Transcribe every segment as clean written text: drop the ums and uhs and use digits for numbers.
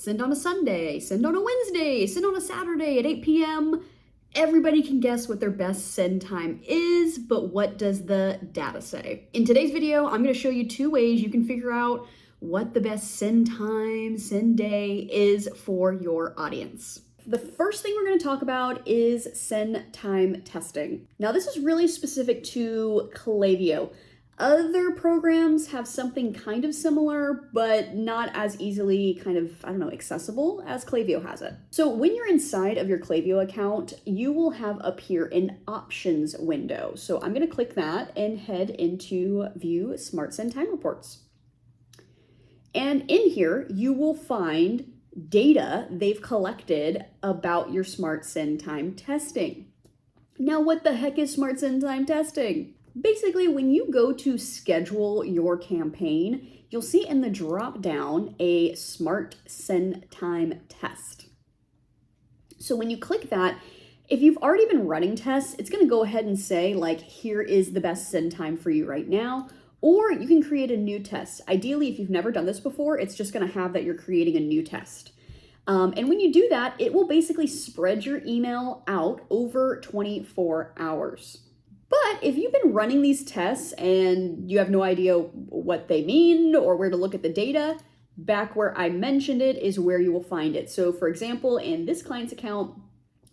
send on a Sunday, send on a Wednesday, send on a Saturday at 8 p.m. Everybody can guess what their best send time is, but what does the data say? In today's video, I'm going to show you 2 ways you can figure out what the best send time, send day is for your audience. The first thing we're going to talk about is send time testing. Now, this is really specific to Klaviyo. Other programs have something kind of similar, but not as easily accessible as Klaviyo has it. So when you're inside of your Klaviyo account, you will have up here an options window. So I'm going to click that and head into view Smart Send Time Reports. And in here, you will find data they've collected about your Smart Send Time testing. Now, what the heck is Smart Send Time testing? Basically, when you go to schedule your campaign, you'll see in the drop down a Smart Send Time test. So when you click that, if you've already been running tests, it's going to go ahead and say, like, here is the best send time for you right now. Or you can create a new test. Ideally, if you've never done this before, it's just going to have that you're creating a new test. And when you do that, it will basically spread your email out over 24 hours. But if you've been running these tests and you have no idea what they mean or where to look at the data, back where I mentioned it is where you will find it. So for example, in this client's account,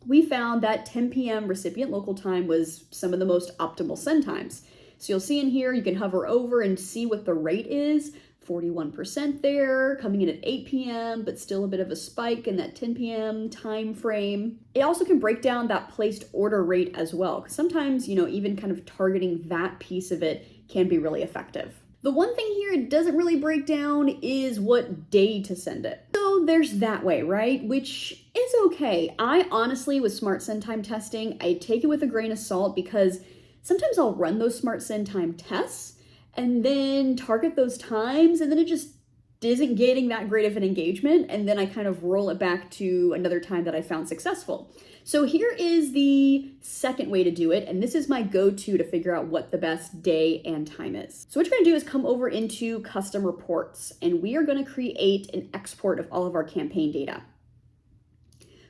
we found that 10 p.m. recipient local time was some of the most optimal send times. So you'll see in here, you can hover over and see what the rate is. 41% there, coming in at 8 p.m., but still a bit of a spike in that 10 p.m. time frame. It also can break down that placed order rate as well, because sometimes, even kind of targeting that piece of it can be really effective. The one thing here it doesn't really break down is what day to send it. So there's that way, right? Which is okay. I honestly, with Smart Send Time testing, I take it with a grain of salt because sometimes I'll run those Smart Send Time tests and then target those times, and then it just isn't getting that great of an engagement, and then I kind of roll it back to another time that I found successful. So here is the second way to do it, and this is my go-to to figure out what the best day and time is. So what you're gonna do is come over into Custom Reports, and we are gonna create an export of all of our campaign data.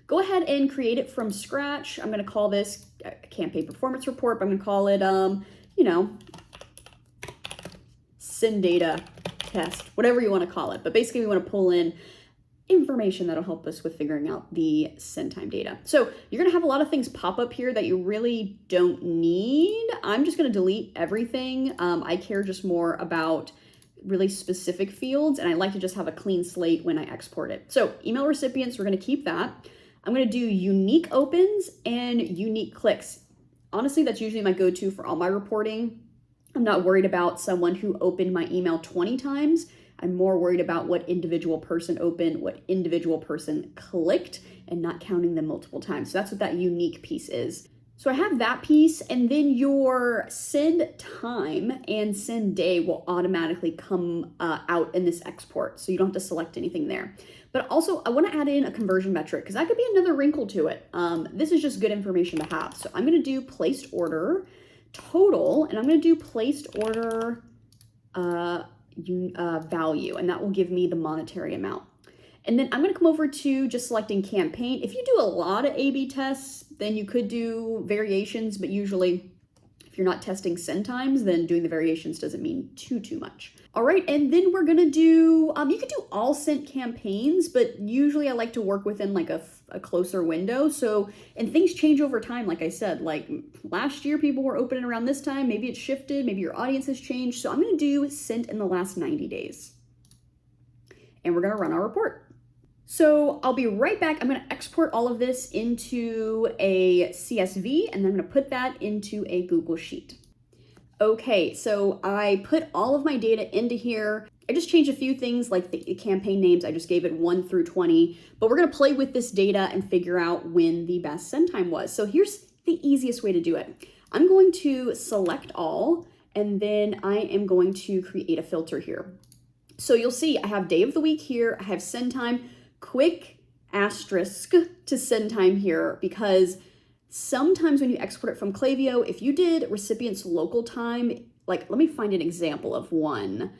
Go ahead and create it from scratch. I'm gonna call this a campaign performance report, but I'm gonna call it, send data test, whatever you want to call it. But basically we want to pull in information that'll help us with figuring out the send time data. So you're going to have a lot of things pop up here that you really don't need. I'm just going to delete everything. I care just more about really specific fields, and I like to just have a clean slate when I export it. So email recipients, we're going to keep that. I'm going to do unique opens and unique clicks. Honestly, that's usually my go-to for all my reporting. I'm not worried about someone who opened my email 20 times. I'm more worried about what individual person opened, what individual person clicked, and not counting them multiple times. So that's what that unique piece is. So I have that piece, and then your send time and send day will automatically come out in this export. So you don't have to select anything there. But also I want to add in a conversion metric because that could be another wrinkle to it. This is just good information to have. So I'm going to do placed order total, and I'm going to do placed order value, and that will give me the monetary amount. And then I'm going to come over to just selecting campaign. If you do a lot of A/B tests, then you could do variations, but usually if you're not testing send times, then doing the variations doesn't mean too much. All right, and then we're gonna do, you could do all sent campaigns, but usually I like to work within like a closer window. So, and things change over time, like I said, like last year people were opening around this time, maybe it's shifted, maybe your audience has changed. So I'm gonna do sent in the last 90 days. And we're gonna run our report. So I'll be right back. I'm gonna export all of this into a CSV, and then I'm gonna put that into a Google Sheet. Okay, so I put all of my data into here. I just changed a few things like the campaign names. I just gave it 1 through 20, but we're gonna play with this data and figure out when the best send time was. So here's the easiest way to do it. I'm going to select all, and then I am going to create a filter here. So you'll see I have day of the week here. I have send time, quick asterisk to send time here, because sometimes when you export it from Klaviyo, if you did recipient's local time, like let me find an example of one.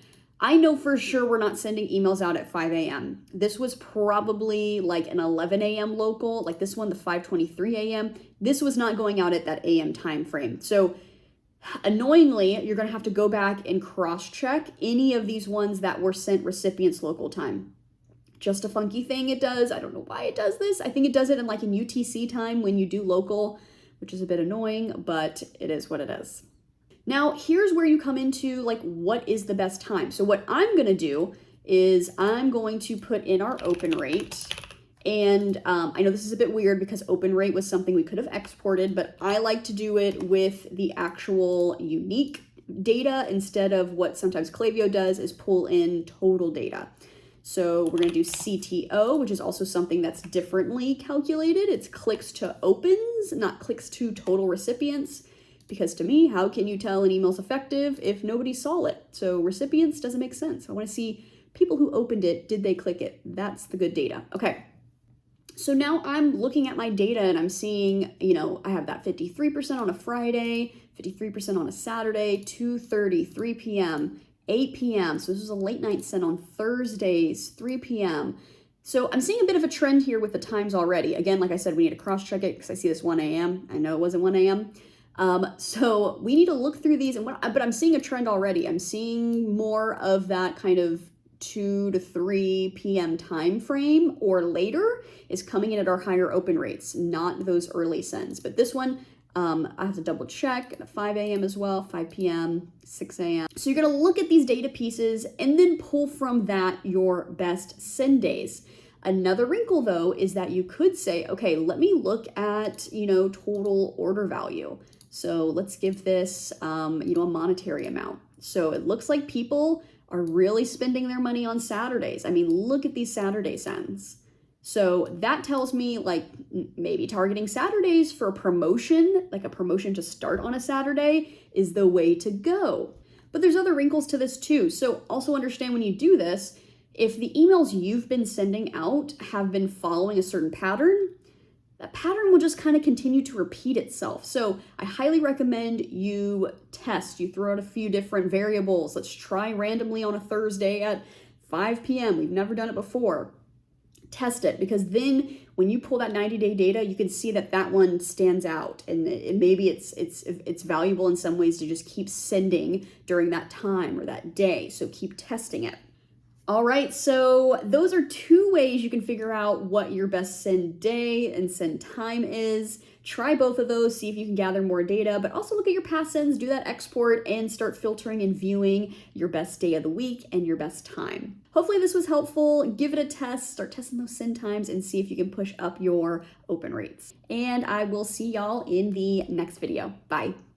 I know for sure we're not sending emails out at 5 a.m. This was probably like an 11 a.m. local, like this one, the 5:23 a.m. This was not going out at that AM time frame. So annoyingly, you're going to have to go back and cross-check any of these ones that were sent recipients local time. Just a funky thing it does. I don't know why it does this. I think it does it in like in UTC time when you do local, which is a bit annoying, but it is what it is. Now, here's where you come into like, what is the best time? So what I'm going to do is I'm going to put in our open rate. And I know this is a bit weird because open rate was something we could have exported, but I like to do it with the actual unique data instead of what sometimes Klaviyo does is pull in total data. So we're going to do CTO, which is also something that's differently calculated. It's clicks to opens, not clicks to total recipients. Because to me, how can you tell an email's effective if nobody saw it? So recipients doesn't make sense. I want to see people who opened it, did they click it? That's the good data. Okay. So now I'm looking at my data and I'm seeing, I have that 53% on a Friday, 53% on a Saturday, 2:30, 3 p.m., 8 p.m. So this was a late night sent on Thursdays, 3 p.m. So I'm seeing a bit of a trend here with the times already. Again, like I said, we need to cross-check it because I see this 1 a.m. I know it wasn't 1 a.m. So we need to look through these, but I'm seeing a trend already. I'm seeing more of that kind of 2 to 3 p.m. time frame or later is coming in at our higher open rates, not those early sends. But this one, I have to double check at 5 a.m. as well, 5 p.m., 6 a.m. So you're going to look at these data pieces and then pull from that your best send days. Another wrinkle though is that you could say, okay, let me look at, total order value. So let's give this, a monetary amount. So it looks like people are really spending their money on Saturdays. I mean, look at these Saturday sends. So that tells me like maybe targeting Saturdays for a promotion, like a promotion to start on a Saturday is the way to go. But there's other wrinkles to this too. So also understand when you do this, if the emails you've been sending out have been following a certain pattern, that pattern will just kind of continue to repeat itself. So I highly recommend you test. You throw out a few different variables. Let's try randomly on a Thursday at 5 p.m. We've never done it before. Test it, because then when you pull that 90-day data, you can see that that one stands out, and maybe it's valuable in some ways to just keep sending during that time or that day. So keep testing it. All right, so those are two ways you can figure out what your best send day and send time is. Try both of those, see if you can gather more data, but also look at your past sends, do that export, and start filtering and viewing your best day of the week and your best time. Hopefully this was helpful. Give it a test, start testing those send times, and see if you can push up your open rates. And I will see y'all in the next video. Bye.